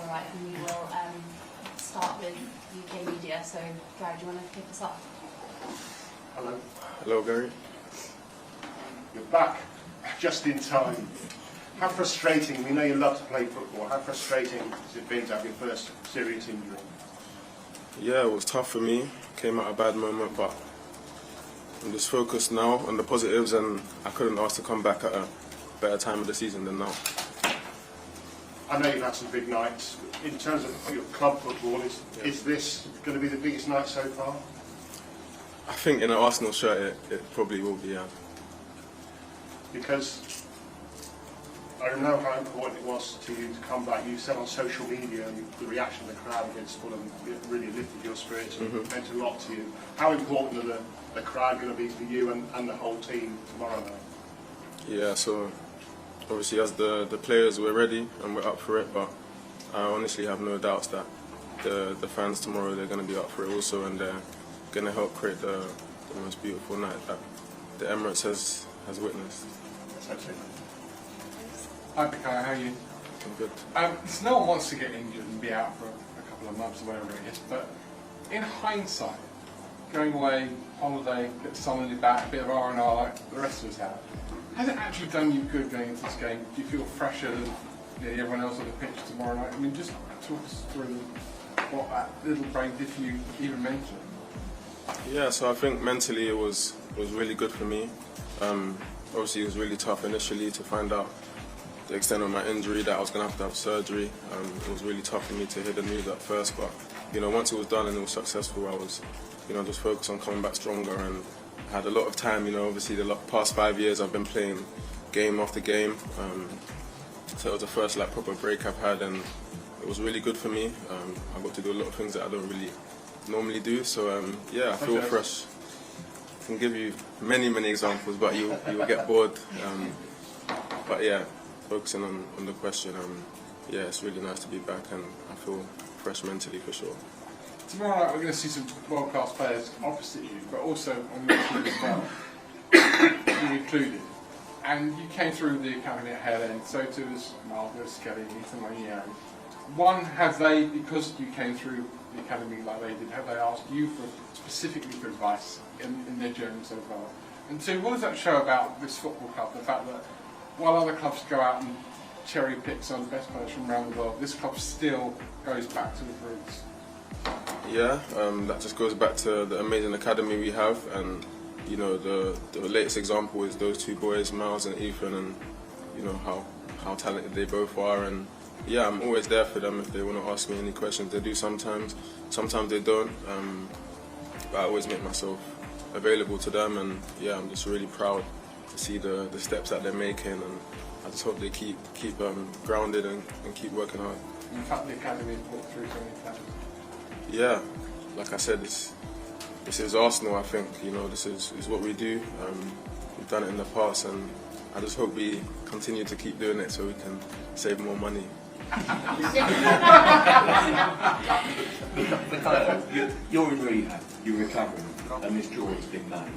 right, and we will start with UK media. So, Gary, do you want to kick us off? Hello. Hello, Gary. You're back just in time. How frustrating, we know you love to play football, how frustrating has it been to have your first serious injury? Yeah, it was tough for me. Came at a bad moment, but I'm just focused now on the positives, and I couldn't ask to come back at a better time of the season than now. I know you've had some big nights. In terms of your club football, is this going to be the biggest night so far? I think in an Arsenal shirt it probably will be, yeah. Because I know how important it was to you to come back. You said on social media and the reaction of the crowd against Fulham really lifted your spirits and meant a lot to you. How important are the crowd going to be for you and the whole team tomorrow night? Yeah, so obviously as the players, we're ready and we're up for it, but I honestly have no doubts that the fans tomorrow, they're going to be up for it also, and they're going to help create the most beautiful night that the Emirates has witnessed. That's it. Hi BUKAYO, how are you? I'm good. So no one wants to get injured and be out for a couple of months or whatever it is, but in hindsight, going away, holiday, get the sun on your back, a bit of R&R like the rest of us have, has it actually done you good going into this game? Do you feel fresher than everyone else on the pitch tomorrow night? I mean, just talk us through what that little break did for you, even mentally. Yeah, so I think mentally it was really good for me. Obviously it was really tough initially to find out the extent of my injury, that I was going to have surgery. It was really tough for me to hear the news at first, but once it was done and it was successful, I was just focused on coming back stronger, and had a lot of time. Obviously the past 5 years I've been playing game after game, so it was the first proper break I've had, and it was really good for me. I got to do a lot of things that I don't really normally do, so yeah, I feel fresh. I can give you many examples, but you will get bored. But yeah, focusing on the question, yeah, it's really nice to be back, and I feel fresh mentally for sure. Tomorrow night we're going to see some world-class players opposite you, but also on your team as well, you included. And you came through the academy at Hale End, so too as Margo, Skelly, Ethan Maniero. One, have they, because you came through the academy like they did, have they asked you specifically for advice in their journey so far? And two, what does that show about this football club, the fact that while other clubs go out and cherry pick some of the best players from around the world, this club still goes back to the roots? Yeah, that just goes back to the amazing academy we have, and the latest example is those two boys, Miles and Ethan, and how talented they both are. And yeah, I'm always there for them if they want to ask me any questions. They do sometimes they don't, but I always make myself available to them, and yeah, I'm just really proud to see the steps that they're making, and I just hope they keep grounded and keep working hard. In fact, the academy has brought through so many talents. Yeah, like I said, this is Arsenal. I think this is what we do. We've done it in the past, and I just hope we continue to keep doing it so we can save more money. You're in rehab, you're recovering, and this draw has been made.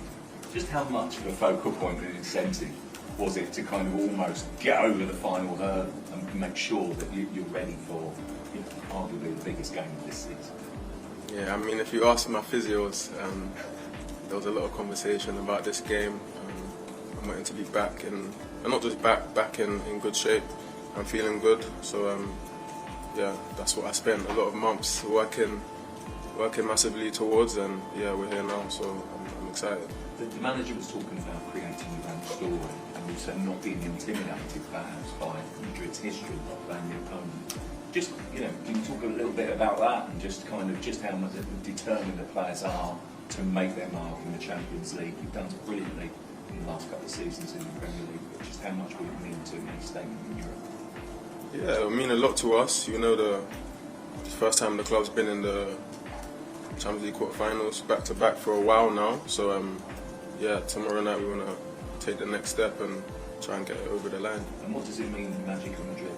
Just how much of a focal point and incentive was it to kind of almost get over the final hurdle and make sure that you're ready for arguably the biggest game of this season? Yeah, I mean, if you ask my physios, there was a lot of conversation about this game. I'm waiting to be back, and not just back in good shape. I'm feeling good, so yeah, that's what I spent a lot of months working massively towards, and yeah, we're here now, so I'm excited. The manager was talking about creating your own story and also not being intimidated perhaps by Madrid's history of playing the opponent. Just, can you talk a little bit about that, and just how much determined the players are to make their mark in the Champions League? You've done it brilliantly in the last couple of seasons in the Premier League, but just how much would it mean to make a statement in Europe? Yeah, it would mean a lot to us. The first time the club's been in the Champions League quarterfinals back to back for a while now. So yeah, tomorrow night we want to take the next step and try and get it over the line. And what does it mean, Magic of Madrid?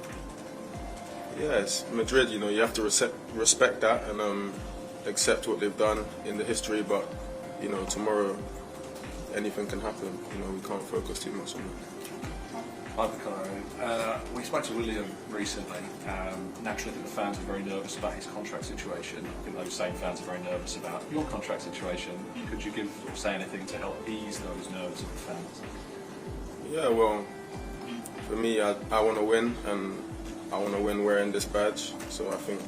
Yeah, it's Madrid. You have to respect that and accept what they've done in the history. But tomorrow anything can happen. We can't focus too much on that. Hi, BUKAYO. We spoke to William recently. Naturally, I think the fans are very nervous about his contract situation. I think those same fans are very nervous about your contract situation. Could you give or say anything to help ease those nerves of the fans? Yeah, well, for me, I want to win, and I want to win wearing this badge. So I think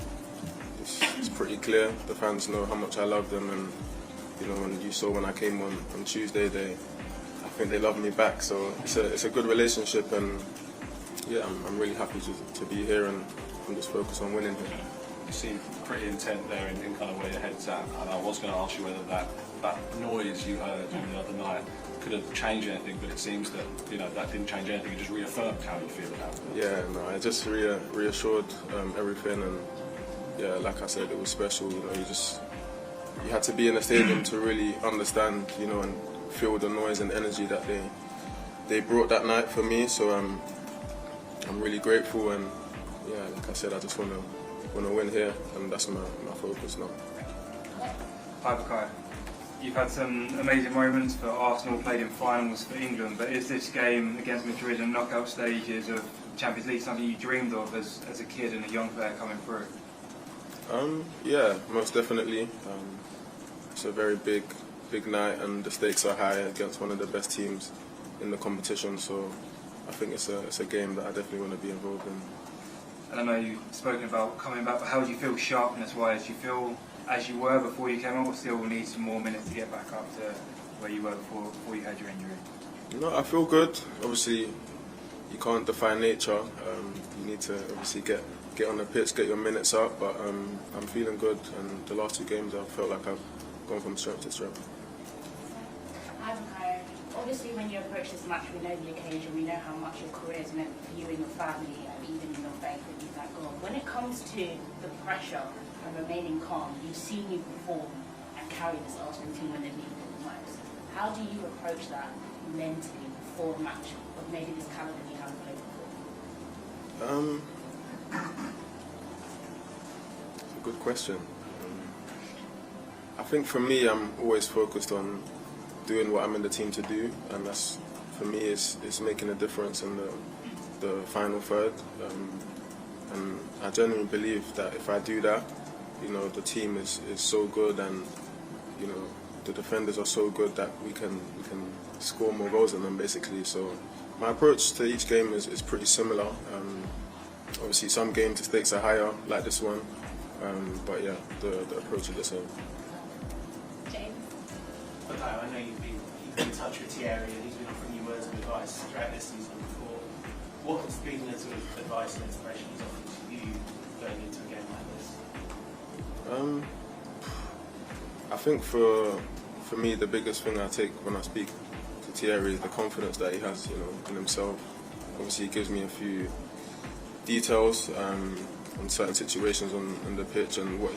it's pretty clear. The fans know how much I love them, and you know, when you saw when I came on Tuesday, I think they love me back. So it's a good relationship, and yeah, I'm really happy to be here, and I'm just focused on winning here. You seem pretty intent there in kind of where your head's at. And I was going to ask you whether that noise you heard the other night could have changed anything, but it seems that that didn't change anything. It just reaffirmed how you feel about it. Yeah, no, I just reassured everything, and yeah, like I said, it was special. You know, you had to be in the stadium to really understand, you know, and feel the noise and energy that they brought that night for me. So I'm really grateful, and yeah, like I said, I just want to win here, and that's my focus now. Hi, BUKAYO. You've had some amazing moments for Arsenal, played in finals for England, but is this game against Madrid and knockout stages of Champions League something you dreamed of as a kid and a young player coming through? Yeah, most definitely. It's a very big night, and the stakes are high against one of the best teams in the competition. So I think it's a game that I definitely want to be involved in. And I know you've spoken about coming back, but how do you feel sharpness-wise? Do you feel as you were before you came on, or still need some more minutes to get back up to where you were before you had your injury? No, I feel good. Obviously, you can't define nature. You need to obviously get on the pitch, get your minutes up. But I'm feeling good, and the last 2 games I felt like I've gone from strength to strength. Hi, BUKAYO. Obviously, when you approach this match, we know the occasion, we know how much your career has meant for you and your family, and even in your faith with that goal. When it comes to the pressure and remaining calm, you've seen you perform and carry this Arsenal team when they've needed it the most. How do you approach that mentally before a match of maybe this caliber you haven't played before? It's a good question. I think for me, I'm always focused on doing what I'm in the team to do, and that's, for me, it's making a difference in the final third. And I genuinely believe that if I do that, you know, the team is so good, and you know, the defenders are so good that we can score more goals than them, basically. So my approach to each game is pretty similar. Obviously, some games the stakes are higher, like this one, but yeah, the approach is the same. BUKAYO, I know you've been in touch with Thierry, and he's been offering you words of advice throughout this season before. What has been the sort of advice and inspiration he's offered to you going into a game like this? I think for me, the biggest thing I take when I speak to Thierry is the confidence that he has, you know, in himself. Obviously, he gives me a few details on certain situations on the pitch and what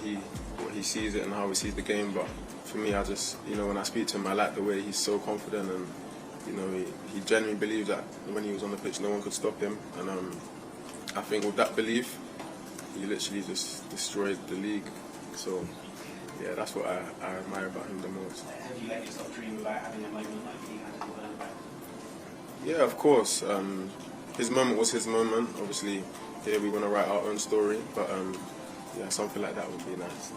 he sees it and how he sees the game. But for me, I just, you know, when I speak to him, I like the way he's so confident, and you know, he genuinely believed that when he was on the pitch, no one could stop him. And I think with that belief, he literally just destroyed the league. So yeah, that's what I admire about him the most. Have you let yourself dream about having a moment like he had in Bernabeu? Yeah, of course. His moment was his moment. Obviously, here we want to write our own story, but yeah, something like that would be nice.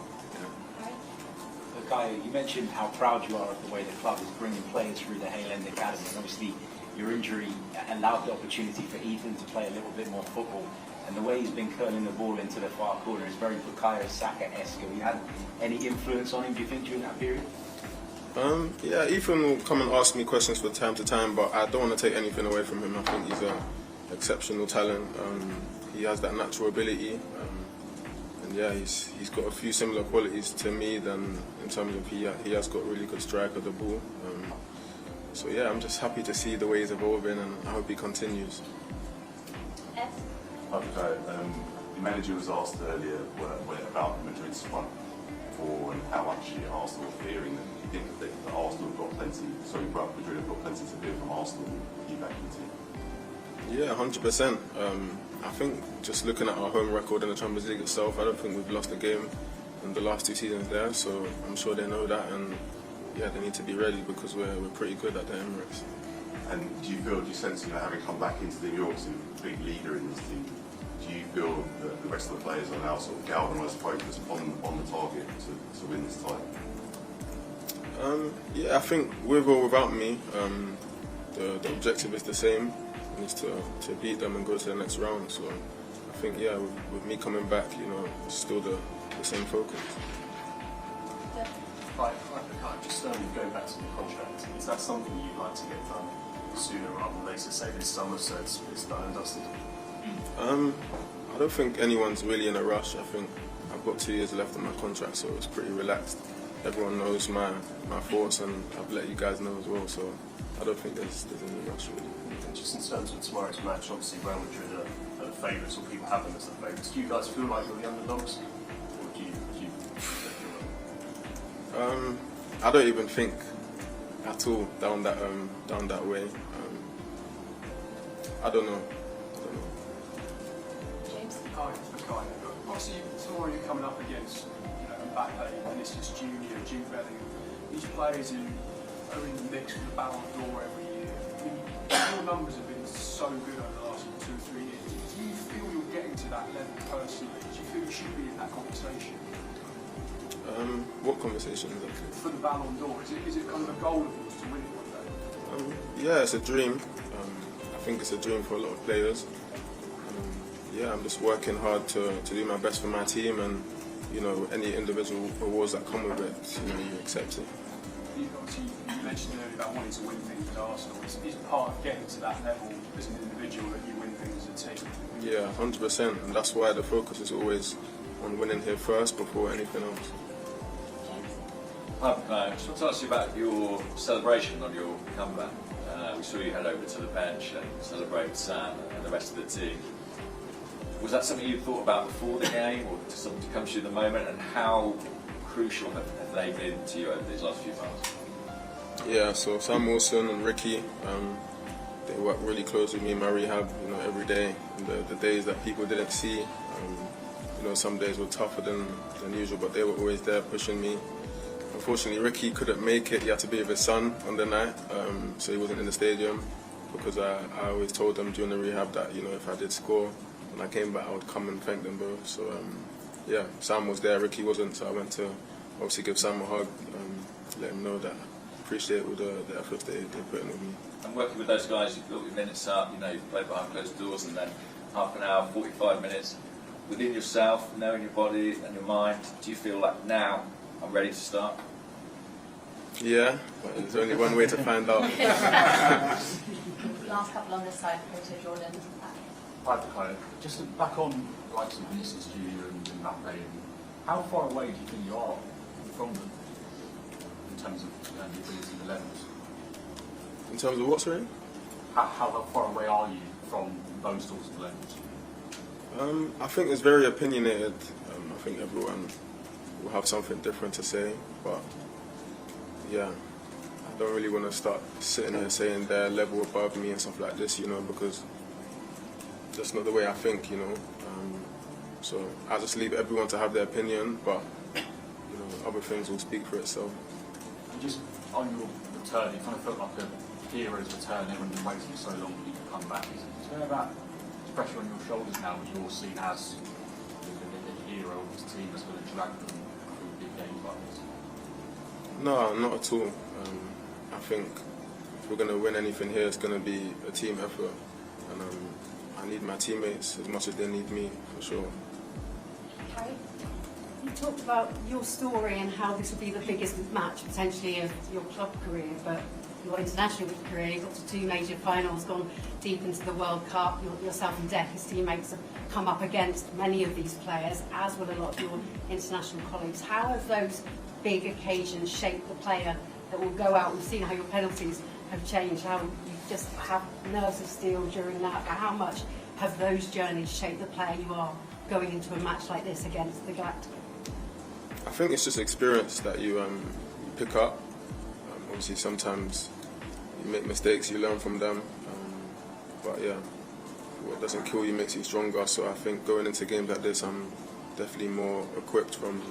BUKAYO, you mentioned how proud you are of the way the club is bringing players through the Hale End Academy, and obviously your injury allowed the opportunity for Ethan to play a little bit more football, and the way he's been curling the ball into the far corner is very BUKAYO SAKA-esque. Have you had any influence on him, do you think, during that period? Yeah, Ethan will come and ask me questions from time to time, but I don't want to take anything away from him. I think he's an exceptional talent. He has that natural ability. And yeah, he's got a few similar qualities to me than in terms of he has got really good strike of the ball. So yeah, I'm just happy to see the way he's evolving, and I hope he continues. Hi, BUKAYO. The manager was asked earlier about Madrid's front four and how much Arsenal are fearing them. Do you think that Arsenal have got plenty, Madrid have got plenty to fear from Arsenal and you back in the team? Yeah, 100%. I think just looking at our home record in the Champions League itself, I don't think we've lost a game in the last 2 seasons there, so I'm sure they know that, and yeah, they need to be ready because we're pretty good at the Emirates. And do you sense, having come back into the you're obviously a big leader in this team, do you feel that the rest of the players are now sort of galvanised, focused on the target to win this title? Yeah, I think with or without me, the objective is the same, and it's to beat them and go to the next round. So I think, yeah, with me coming back, it's still the same focus. Right, just going back to the contract, is that something you'd like to get done sooner rather than later, say this summer, so it's done and dusted? I don't think anyone's really in a rush. I think I've got 2 years left on my contract, so it's pretty relaxed. Everyone knows my thoughts, and I've let you guys know as well, so I don't think there's any rush really. And just in terms of tomorrow's match, obviously Real Madrid are the favourites, or people have them as the favourites. Do you guys feel like you're the underdogs? Or do you I don't even think at all down that way. I don't know. James? Hi, BUKAYO. Obviously, tomorrow you're coming up against Mbappe, Vinicius Junior, Jude Bellingham. These players who are in the mix for the Ballon d'Or every year. I mean, your numbers have been so good over the last 2 or 3 years. Do you feel you're getting to that level personally? Do you feel you should be in that conversation? What conversation is that? For the Ballon d'Or, is it kind of a goal of yours to win it one day? Yeah, it's a dream. I think it's a dream for a lot of players. Yeah, I'm just working hard to do my best for my team, and any individual awards that come with it, you accept it. Obviously, you mentioned earlier about wanting to win things with Arsenal. Is part of getting to that level as an individual that you win things as a team? Yeah, 100%, and that's why the focus is always on winning here first before anything else. I just want to ask you about your celebration on your comeback. We saw you head over to the bench and celebrate Sam and the rest of the team. Was that something you thought about before the game, or just something to come to you in the moment? And how crucial have they been to you over these last few months? Yeah, so Sam Wilson and Ricky, they work really close with me in my rehab, every day. And the days that people didn't see, some days were tougher than usual, but they were always there pushing me. Unfortunately, Ricky couldn't make it. He had to be with his son on the night, so he wasn't in the stadium, because I always told them during the rehab that if I did score, when I came back, I would come and thank them both. So yeah, Sam was there, Ricky wasn't, so I went to obviously give Sam a hug, let him know that I appreciate all the efforts they put in with me. And working with those guys, you've built your minutes up, you've played behind closed doors, and then half an hour, 45 minutes, within yourself, knowing your body and your mind, do you feel like now I'm ready to start? Yeah, but there's only one way to find out. Last couple on this side, go to Jordan. Hi, BUKAYO. Just back on likes of Vinicius Junior and Mbappe, how far away do you think you are from them in terms of the ability, the levels? In terms of what, sorry? How far away are you from those sorts of levels? I think it's very opinionated. I think everyone will have something different to say, but yeah, I don't really want to start sitting here saying they're a level above me and stuff like this, because that's not the way I think, So I just leave everyone to have their opinion, but other things will speak for itself. And just on your return, it kind of felt like a hero's return. Everyone's been waiting so long for you to come back. Is there that pressure on your shoulders now when you're seen as the hero of this team that's going to drag them through big games like this? No, not at all. I think if we're going to win anything here, it's going to be a team effort, and I need my teammates as much as they need me, for sure. Harry, you talked about your story and how this would be the biggest match potentially of your club career, but your international career, you've got to 2 major finals, gone deep into the World Cup. Yourself and Dec's teammates have come up against many of these players, as will a lot of your international colleagues. How have those big occasions shaped the player that will go out? We've seen how your penalties have changed, how you just have nerves of steel during that. How much have those journeys shaped the player you are going into a match like this against the Galactic? I think it's just experience that you pick up. Obviously, sometimes you make mistakes, you learn from them. But yeah, what doesn't kill you makes you stronger. So I think going into games like this, I'm definitely more equipped from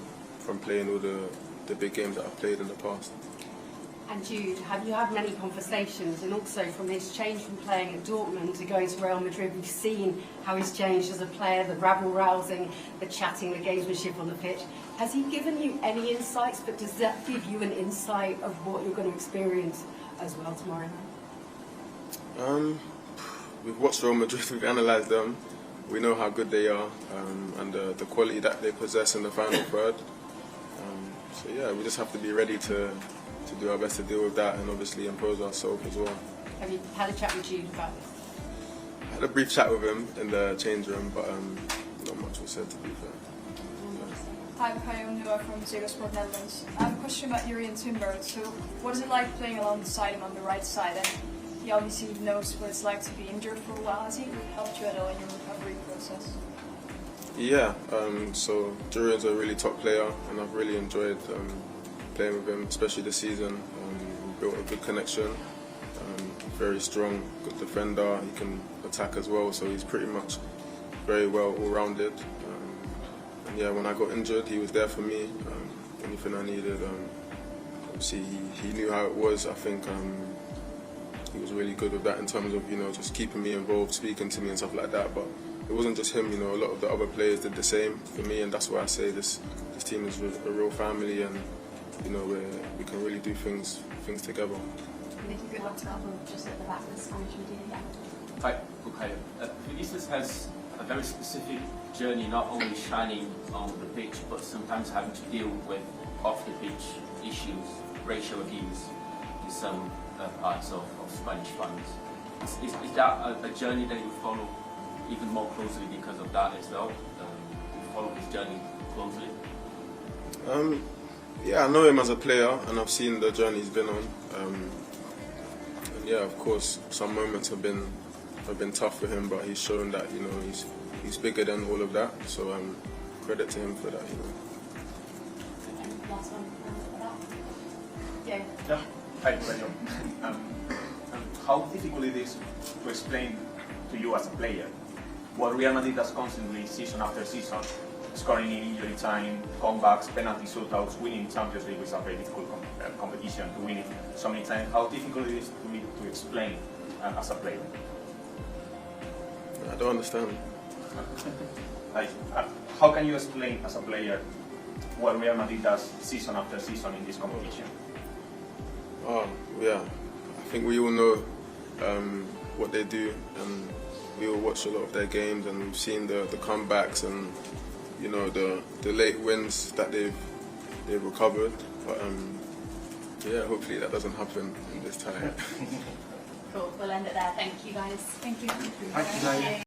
playing all the big games that I've played in the past. And Jude, have you had many conversations, and also from his change from playing at Dortmund to going to Real Madrid, we've seen how he's changed as a player, the rabble-rousing, the chatting, the gamesmanship on the pitch. Has he given you any insights, but does that give you an insight of what you're going to experience as well tomorrow night? We've watched Real Madrid, we've analysed them, we know how good they are, and the quality that they possess in the final third. So yeah, we just have to be ready to do our best to deal with that and obviously impose ourselves as well. Have you had a chat with Jude about this? I had a brief chat with him in the change room, but not much was said, to be fair. Hi, BUKAYO, I'm Noah from Zero Sport Netherlands. I have a question about Jurriën Timber. So, what is it like playing alongside him on the right side? And he obviously knows what it's like to be injured for a while. Has he helped you at all in your recovery process? Yeah, so Jurriën's a really top player, and I've really enjoyed playing with him, especially this season. We built a good connection, very strong, good defender, he can attack as well, so he's pretty much very well all-rounded. And yeah, when I got injured, he was there for me, anything I needed. Obviously, he knew how it was. I think he was really good with that in terms of, just keeping me involved, speaking to me and stuff like that. But it wasn't just him, a lot of the other players did the same for me, and that's why I say this team is a real family, and we can really do things together. Good luck to couple just at the back of the Spanish media. Hi, BUKAYO. Vinicius has a very specific journey, not only shining on the pitch, but sometimes having to deal with off-the-pitch issues, racial abuse in some parts of Spanish fans. Is that a journey that you follow even more closely because of that as well? You follow his journey closely? Yeah, I know him as a player, and I've seen the journey he's been on. And yeah, of course, some moments have been tough for him, but he's shown that he's bigger than all of that. So credit to him for that. And last one. Yeah. Hi, BUKAYO. How difficult it is to explain to you as a player what Real Madrid does constantly, season after season, scoring in injury time, comebacks, penalty shootouts, winning Champions League is a very difficult competition to win it so many times. How difficult it is to me to explain as a player? I don't understand. How can you explain as a player what Real Madrid does season after season in this competition? Oh, yeah. I think we all know what they do, and we all watch a lot of their games, and we've seen the comebacks and the late wins that they've recovered. But yeah, hopefully that doesn't happen in this time. Cool. We'll end it there. Thank you, guys. Thank you. Thank you.